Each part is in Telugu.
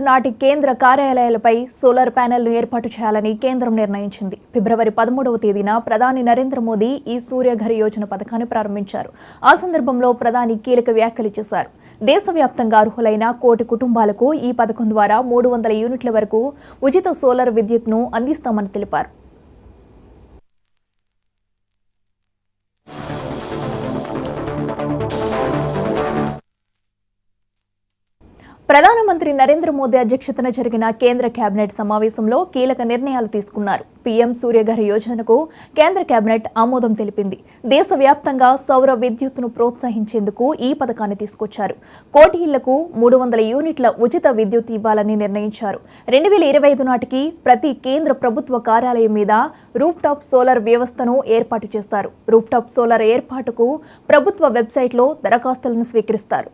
నాటి కేంద్ర కార్యాలయాలపై సోలార్ ప్యానెల్ను ఏర్పాటు చేయాలని కేంద్రం నిర్ణయించింది. ఫిబ్రవరి 13వ తేదీన ప్రధాని నరేంద్ర మోదీ ఈ సూర్యఘర్ యోజన పథకాన్ని ప్రారంభించారు. ఆ సందర్భంలో ప్రధాని కీలక వ్యాఖ్యలు చేశారు. దేశవ్యాప్తంగా అర్హులైన 1 కోటి కుటుంబాలకు ఈ పథకం ద్వారా 300 యూనిట్ల వరకు ఉచిత సోలార్ విద్యుత్ను అందిస్తామని తెలిపారు. ప్రధానమంత్రి నరేంద్ర మోదీ అధ్యక్షతన జరిగిన కేంద్ర కేబినెట్ సమావేశంలో కీలక నిర్ణయాలు తీసుకున్నారు. పీఎం సూర్యఘర్ యోజనకు కేంద్ర కేబినెట్ ఆమోదం తెలిపింది. దేశవ్యాప్తంగా సౌర విద్యుత్తును ప్రోత్సహించేందుకు ఈ పథకాన్ని తీసుకొచ్చారు. 1 కోటి ఇళ్లకు 300 యూనిట్ల ఉచిత విద్యుత్ ఇవ్వాలని నిర్ణయించారు. 2025 నాటికి ప్రతి కేంద్ర ప్రభుత్వ కార్యాలయం మీద రూఫ్టాప్ సోలార్ వ్యవస్థను ఏర్పాటు చేస్తారు. రూఫ్టాప్ సోలార్ ఏర్పాటుకు ప్రభుత్వ వెబ్సైట్లో దరఖాస్తులను స్వీకరిస్తారు.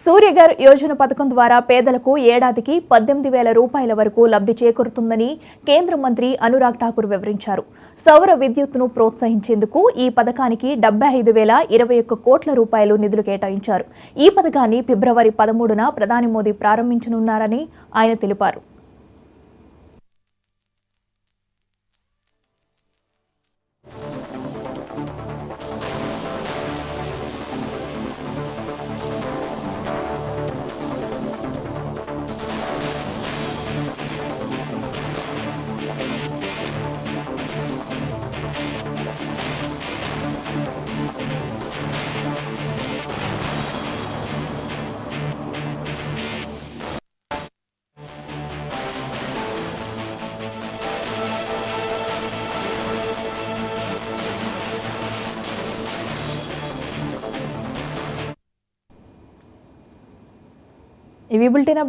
సూర్యఘర్ యోజన పథకం ద్వారా పేదలకు ఏడాదికి 18,000 రూపాయల వరకు లబ్ధి చేకూరుతుందని కేంద్ర మంత్రి అనురాగ్ ఠాకూర్ వివరించారు. సౌర విద్యుత్తును ప్రోత్సహించేందుకు ఈ పథకానికి 75,021 కోట్ల రూపాయలు నిధులు కేటాయించారు. ఈ పథకాన్ని ఫిబ్రవరి 13న ప్రధాని మోదీ ప్రారంభించనున్నారని ఆయన తెలిపారు. ఇవి బులెటిన్ అప్డేట్.